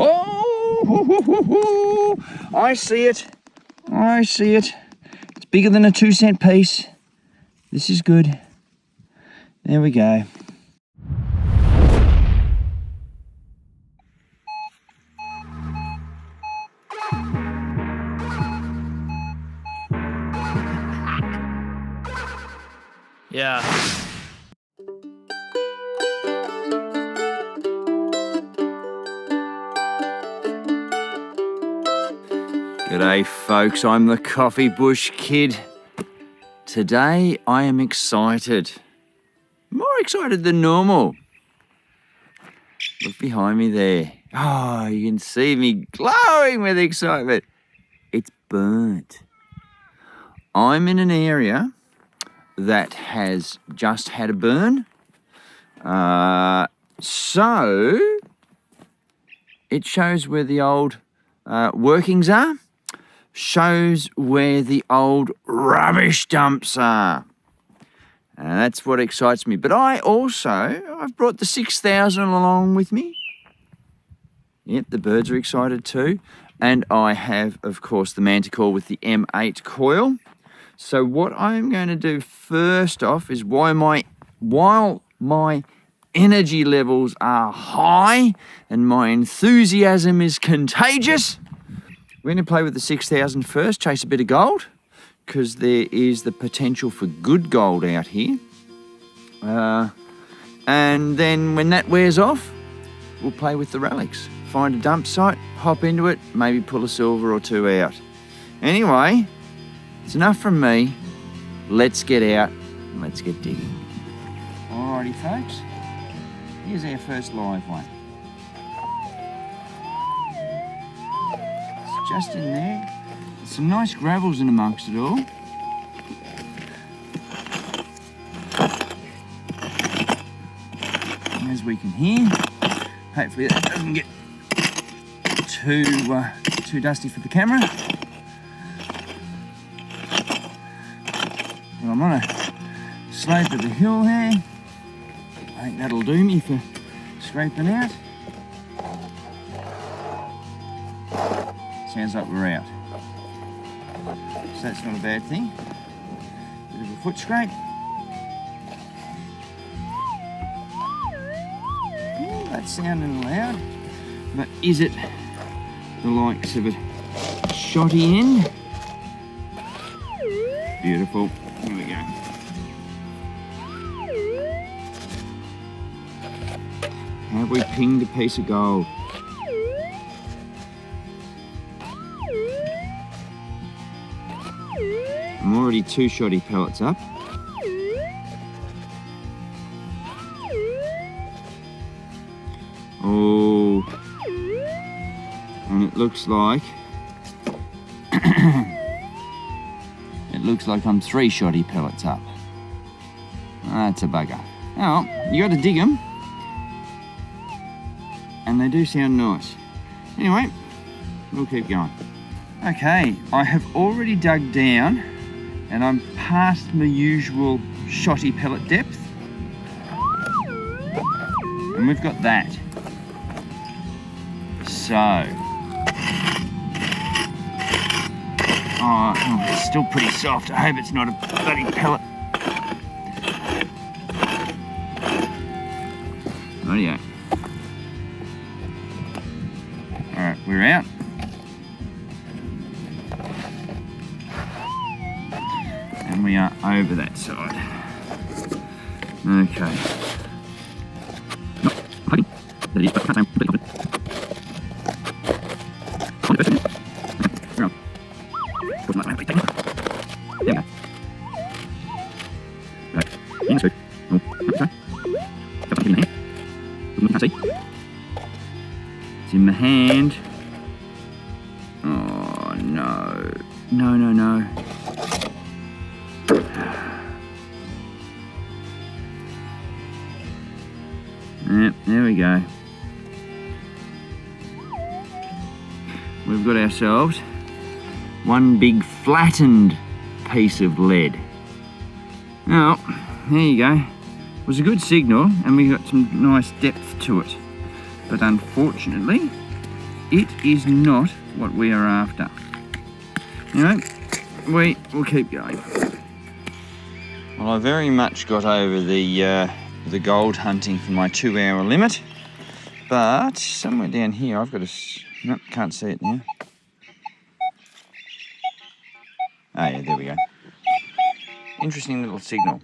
Oh, hoo, hoo, hoo, hoo. I see it. I see it. It's bigger than a 2-cent piece. This is good. There we go. Yeah. G'day folks, I'm the Coffee Bush Kid. Today I am excited. More excited than normal. Look behind me there. Oh, you can see me glowing with excitement. It's burnt. I'm in an area that has just had a burn. So it shows where the old workings are. Shows where the old rubbish dumps are. And that's what excites me. But I've brought the 6000 along with me. Yep, the birds are excited too. And I have, of course, the Manticore with the M8 coil. So what I'm going to do first off is while my energy levels are high and my enthusiasm is contagious, we're going to play with the 6000 first, chase a bit of gold, because there is the potential for good gold out here. And then when that wears off, we'll play with the relics. Find a dump site, hop into it, maybe pull a silver or two out. Anyway, it's enough from me. Let's get out and let's get digging. Alrighty folks, here's our first live one. It's just in there. There's some nice gravels in amongst it all. And as we can hear, hopefully that doesn't get too dusty for the camera. Well, I'm on a slope of the hill here. I think that'll do me for scraping out. Sounds like we're out. So that's not a bad thing. Bit of a foot scrape. Oh, that's sounding loud. But is it the likes of a shotty end? Beautiful. Here we go. Have we pinged a piece of gold? I'm already 2 shoddy pellets up. Oh, and it looks like I'm 3 shoddy pellets up. That's a bugger. Oh, you got to dig them, and they do sound nice. Anyway, we'll keep going. Okay, I have already dug down, and I'm past my usual shotty pellet depth, and we've got that. So, oh, it's still pretty soft. I hope it's not a bloody pellet. Rightio. Alright, we're out. And we are over that side. Okay. It's in my hand. Oh no. No, no, no. Yep, there we go. We've got ourselves one big flattened piece of lead. Now, there you go. It was a good signal and we got some nice depth to it. But unfortunately, it is not what we are after. Anyway, we will keep going. Well, I very much got over the gold hunting for my 2-hour limit, but somewhere down here I've got a... Nope, can't see it now. Oh yeah, there we go. Interesting little signal.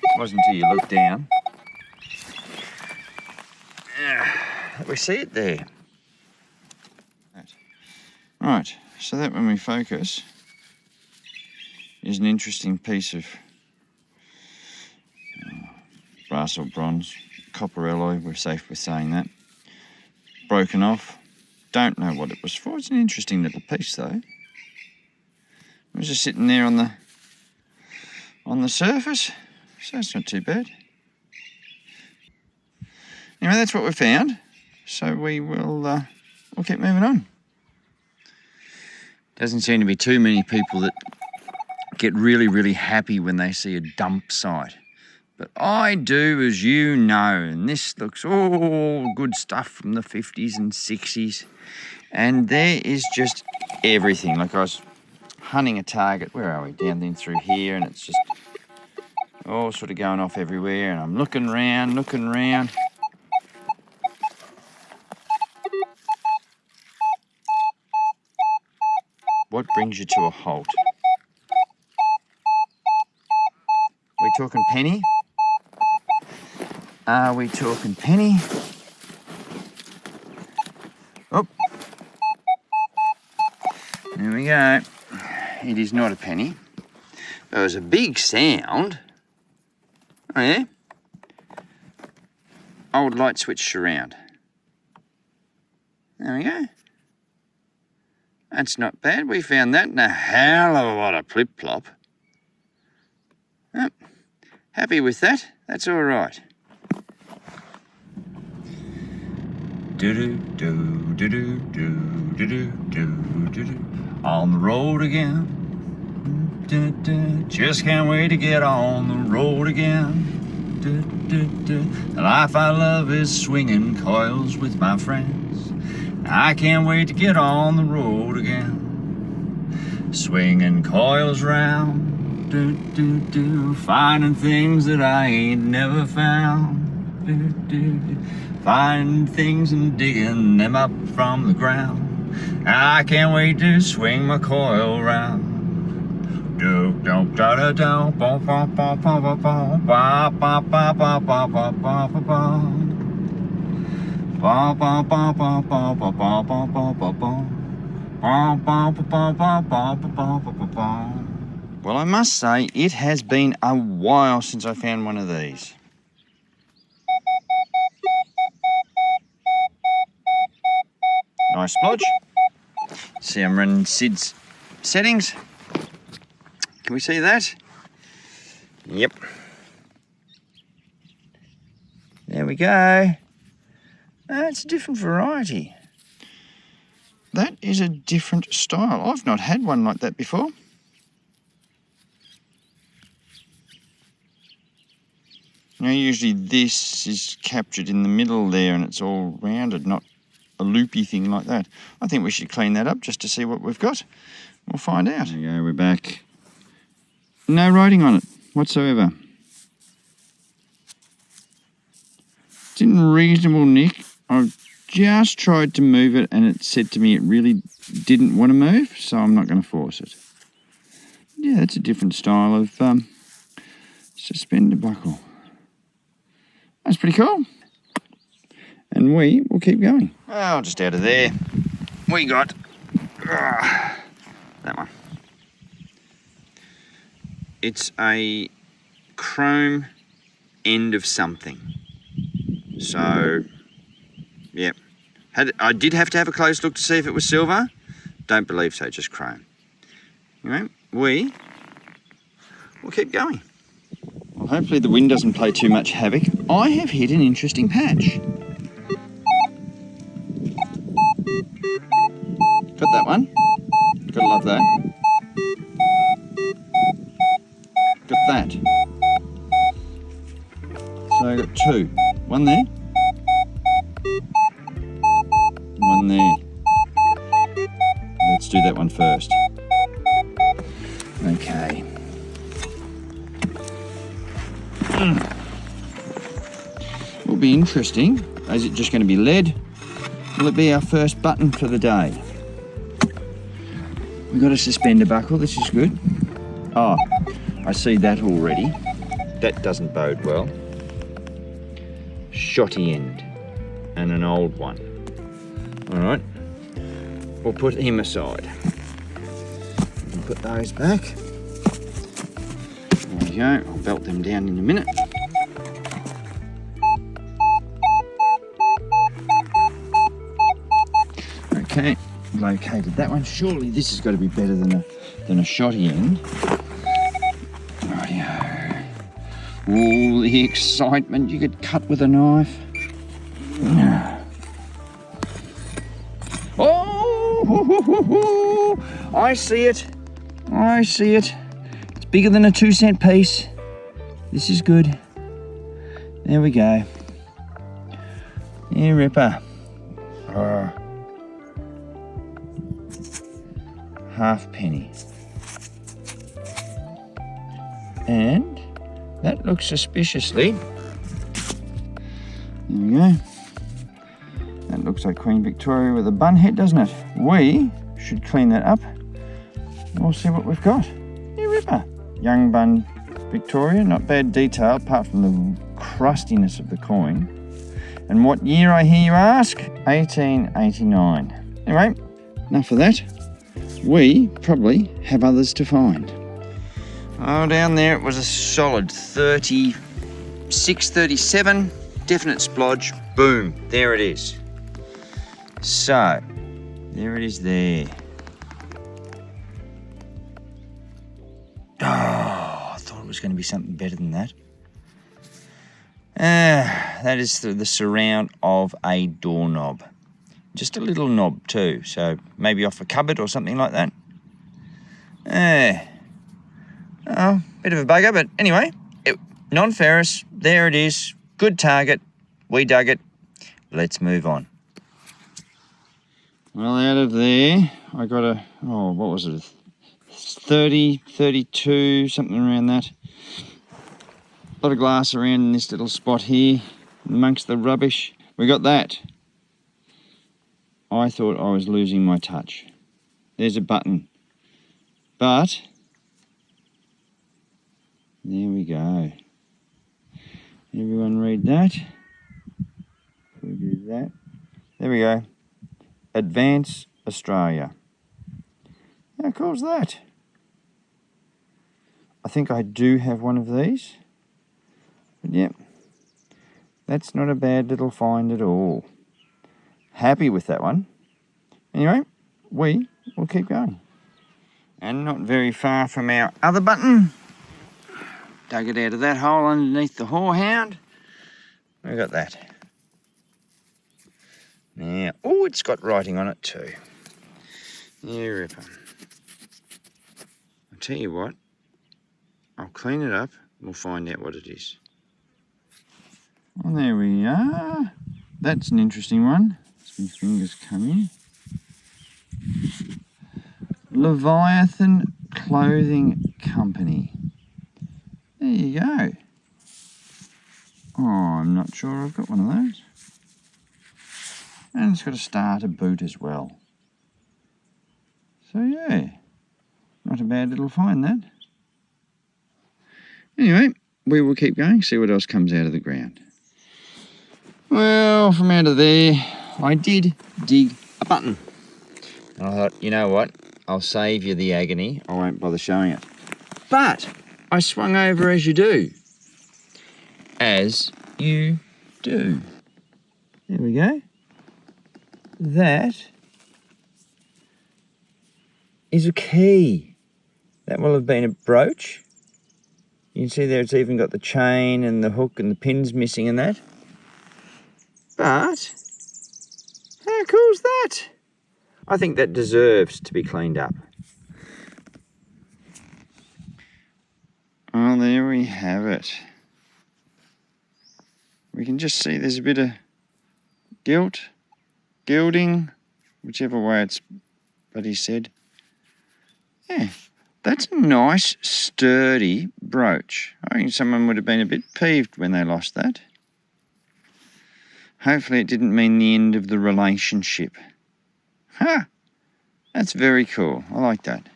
It wasn't until you look down that we see it there. Right, so that when we focus is an interesting piece of brass or bronze, copper alloy, we're safe with saying that. Broken off. Don't know what it was for. It's an interesting little piece though. It was just sitting there on the surface, so it's not too bad. Anyway, that's what we found. So we will we'll keep moving on. Doesn't seem to be too many people that get really, really happy when they see a dump site. But I do, as you know, and this looks all good stuff from the 50s and 60s. And there is just everything. Like I was hunting a target, where are we? Down in through here, and it's just all sort of going off everywhere. And I'm looking around. What brings you to a halt? We talking penny? Are we talking penny? Oh, there we go. It is not a penny. There was a big sound. Oh yeah? Old light switch surround. There we go. That's not bad. We found that in a hell of a lot of plip-plop. Oh, happy with that. That's all right. On the road again. Just can't wait to get on the road again. The life I love is swinging coils with my friends. I can't wait to get on the road again. Swinging coils round. Finding things that I ain't never found. Finding things and digging them up from the ground. I can't wait to swing my coil round. Well, I must say, it has been a while since I found one of these. Nice splodge. See, I'm running Sid's settings. Can we see that? Yep. There we go. That's a different variety. That is a different style. I've not had one like that before. Now, usually this is captured in the middle there and it's all rounded, not a loopy thing like that. I think we should clean that up just to see what we've got. We'll find out. There we go, we're back. No writing on it whatsoever. It's in reasonable nick. I've just tried to move it and it said to me it really didn't want to move, so I'm not going to force it. Yeah, that's a different style of suspender buckle. That's pretty cool. And we will keep going. Oh, just out of there. We got that one. It's a chrome end of something. So, yeah. I did have to have a close look to see if it was silver. Don't believe so, just chrome. Anyway, we will keep going. Well, hopefully the wind doesn't play too much havoc. I have hit an interesting patch. Got that one. Gotta love that. Got that. So I got two. One there there. Let's do that one first. Okay. Will be interesting. Is it just going to be lead? Will it be our first button for the day? We've got a suspender buckle, this is good. Oh, I see that already. That doesn't bode well. Shotty end and an old one. All right, we'll put him aside. We'll put those back. There we go, I'll belt them down in a minute. Okay, located that one. Surely this has got to be better than a shotty end. Rightio. All the excitement. You could cut with a knife. Oh, I see it. I see it. It's bigger than a 2-cent piece. This is good. There we go. Yeah, ripper. Half penny. And that looks suspiciously. There we go. That looks like Queen Victoria with a bun head, doesn't it? We should clean that up. We'll see what we've got. Yeah, ripper. Young bun Victoria, not bad detail apart from the crustiness of the coin. And what year, I hear you ask? 1889. Anyway, enough of that. We probably have others to find. Oh, down there it was a solid 36, 37, definite splodge. Boom, there it is. So, there it is there. Oh, I thought it was going to be something better than that. That is the surround of a doorknob. Just a little knob too, so maybe off a cupboard or something like that. Oh, bit of a bugger, but anyway, non-ferrous, there it is. Good target, we dug it. Let's move on. Well, out of there, I got a, oh, what was it? 30, 32, something around that. A lot of glass around in this little spot here, amongst the rubbish. We got that. I thought I was losing my touch. There's a button. But, there we go. Everyone read that. We do that. There we go. Advance Australia. How cool is that? I think I do have one of these. But yeah, that's not a bad little find at all. Happy with that one. Anyway, we will keep going. And not very far from our other button. Dug it out of that hole underneath the horehound. We got that. Now, oh, it's got writing on it too. Yeah, ripper. I'll tell you what, I'll clean it up and we'll find out what it is. Well, there we are. That's an interesting one. Some fingers come in. Leviathan Clothing Company. There you go. Oh, I'm not sure I've got one of those. And it's got a starter boot as well. So yeah, not a bad little find that. Anyway, we will keep going, see what else comes out of the ground. Well, from out of there, I did dig a button. And I thought, you know what? I'll save you the agony. I won't bother showing it. But I swung over as you do. As you do. There we go. That is a key. That will have been a brooch. You can see there it's even got the chain and the hook and the pins missing in that. But how cool is that? I think that deserves to be cleaned up. Well, there we have it. We can just see there's a bit of gilding whichever way it's, but he said, yeah, that's a nice, sturdy brooch. I think someone would have been a bit peeved when they lost that. Hopefully it didn't mean the end of the relationship. Ha! That's very cool. I like that.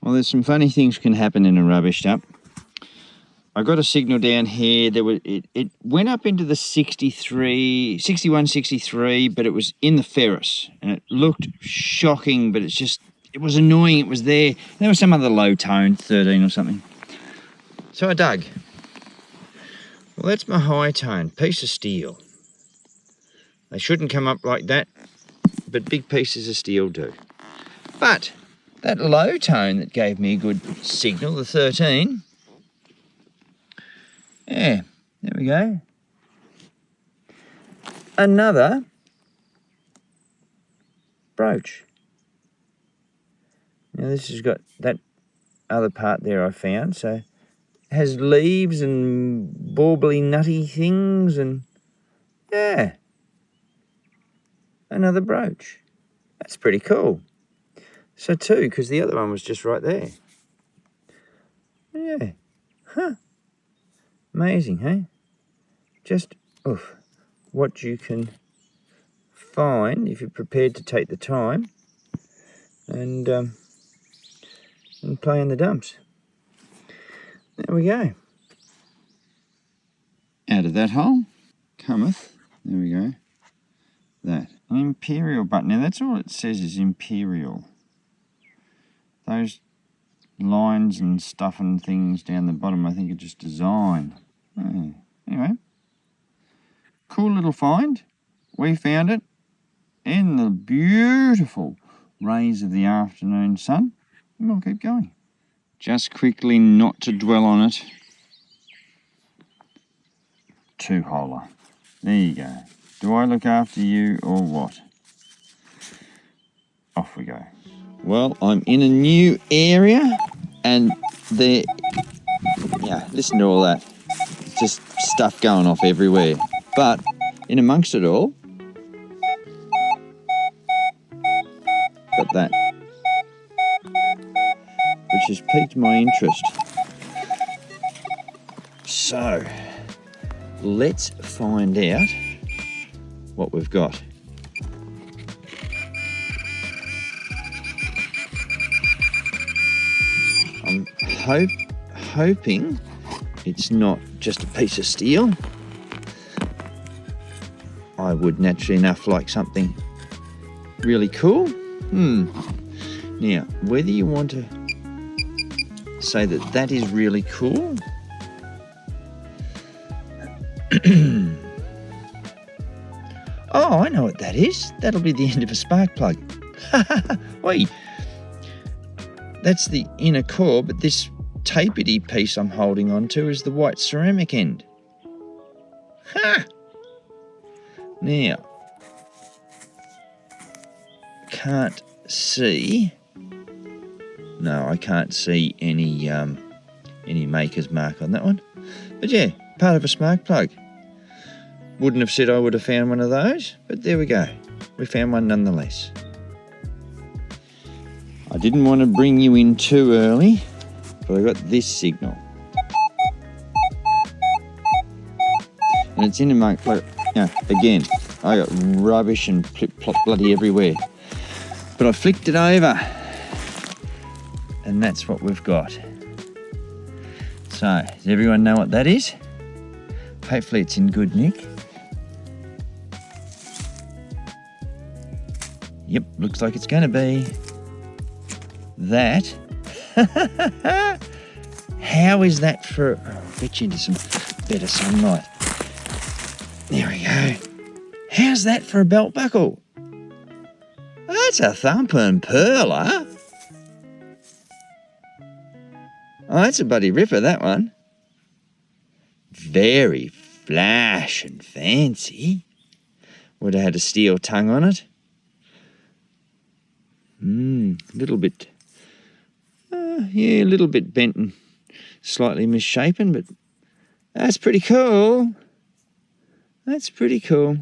Well, there's some funny things can happen in a rubbish dump. I got a signal down here. It went up into the 61, 63, but it was in the ferrous. And it looked shocking, but it was annoying. It was there. There was some other low tone, 13 or something. So I dug. Well, that's my high tone, piece of steel. They shouldn't come up like that, but big pieces of steel do. But that low tone that gave me a good signal, the 13, yeah, there we go. Another brooch. Now this has got that other part there I found, so it has leaves and bauble nutty things, and yeah, another brooch. That's pretty cool. So two, because the other one was just right there. Yeah, huh. Amazing, hey? Just, oof, what you can find if you're prepared to take the time and play in the dumps. There we go. Out of that hole cometh, there we go, that. An imperial button. Now that's all it says is imperial. Those lines and stuff and things down the bottom I think are just design. Oh, anyway, cool little find. We found it in the beautiful rays of the afternoon sun, and we'll keep going. Just quickly, not to dwell on it, two-holer. There you go. Do I look after you or what? Off we go. Well, I'm in a new area, and there, yeah, listen to all that. Just stuff going off everywhere. But in amongst it all, got that, which has piqued my interest. So, let's find out what we've got. I'm hoping it's not just a piece of steel. I would naturally enough like something really cool. Now, whether you want to say that that is really cool, oh, I know what that is. That'll be the end of a spark plug. Oi, that's the inner core, but this tapety piece I'm holding on to is the white ceramic end. Ha! Now, can't see. No, I can't see any maker's mark on that one. But yeah, part of a spark plug. Wouldn't have said I would have found one of those, but there we go. We found one nonetheless. I didn't want to bring you in too early, but I got this signal. And it's in amongst, again, I got rubbish and plip-plop bloody everywhere. But I flicked it over, and that's what we've got. So, does everyone know what that is? Hopefully it's in good nick. Yep, looks like it's going to be that. How is that for... Oh, I'll get you into some better sunlight. There we go. How's that for a belt buckle? That's a thumping pearler. Oh, that's a bloody ripper, that one. Very flash and fancy. Would have had a steel tongue on it. A little bit, a little bit bent and slightly misshapen, but that's pretty cool. That's pretty cool.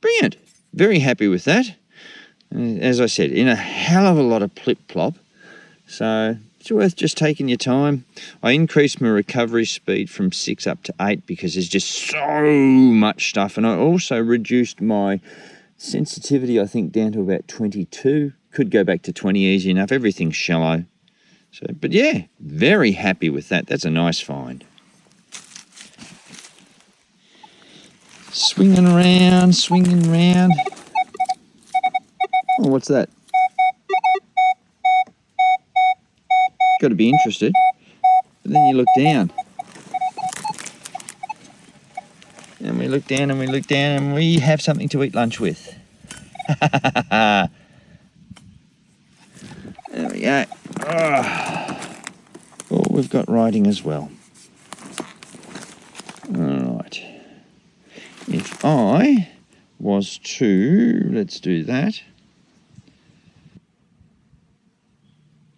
Brilliant. very happy with that. As I said, in a hell of a lot of plip-plop. So it's worth just taking your time. I increased my recovery speed from 6 up to 8 because there's just so much stuff. And I also reduced my sensitivity, I think, down to about 22. Could go back to 20 easy enough. Everything's shallow. So, but yeah, very happy with that. That's a nice find. Swinging around, swinging around. Oh, what's that? Got to be interested. But then you look down. And we look down and we look down and we have something to eat lunch with. There we go. Oh, we've got writing as well. Alright. If I was to, let's do that.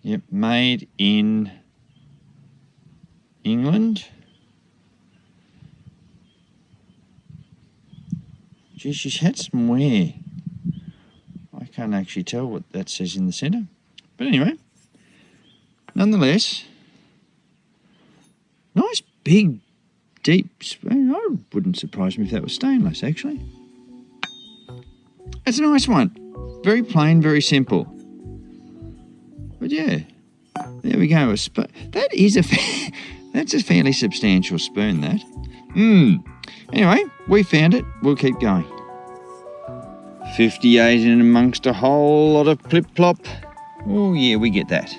Yep, made in England. Gee, she's had some wear. I can't actually tell what that says in the centre. But anyway, nonetheless, nice big deep spoon. I wouldn't surprise me if that was stainless, actually. It's a nice one. Very plain, very simple. But yeah, there we go. That is that's a fairly substantial spoon, that. Anyway, we found it. We'll keep going. 58 in amongst a whole lot of plip-plop. Oh yeah, we get that.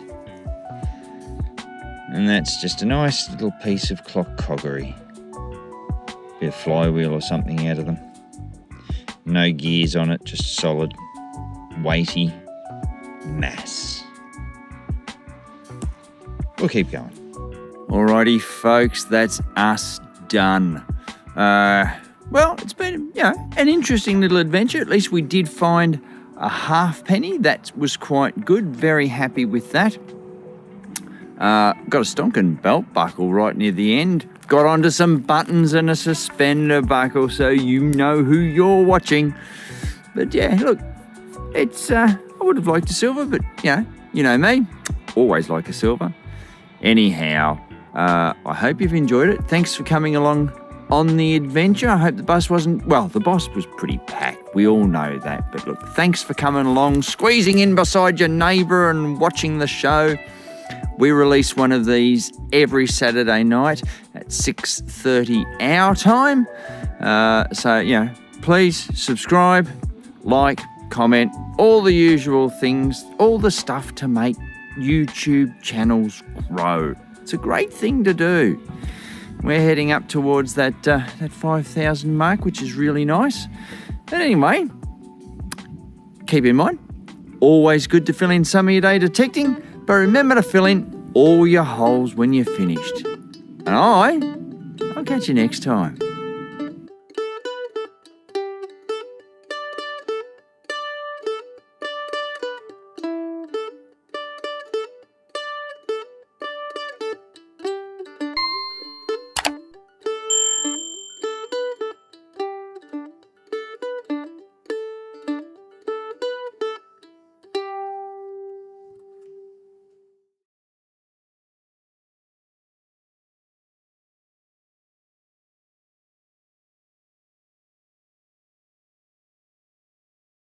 And that's just a nice little piece of clock coggery. Bit of flywheel or something out of them. No gears on it, just solid, weighty mass. We'll keep going. Alrighty, folks, that's us done. Well, it's been, an interesting little adventure. At least we did find a halfpenny. That was quite good. Very happy with that. Got a stonking belt buckle right near the end. Got onto some buttons and a suspender buckle, so you know who you're watching. But yeah, look, it's, I would have liked a silver, but you know me, always like a silver. Anyhow, I hope you've enjoyed it. Thanks for coming along on the adventure. I hope the bus wasn't, well, the bus was pretty packed. We all know that. But look, thanks for coming along, squeezing in beside your neighbour and watching the show. We release one of these every Saturday night at 6:30 our time. So, please subscribe, like, comment, all the usual things, all the stuff to make YouTube channels grow. It's a great thing to do. We're heading up towards that 5,000 mark, which is really nice. But anyway, keep in mind, always good to fill in some of your day detecting, but remember to fill in all your holes when you're finished. And I'll catch you next time.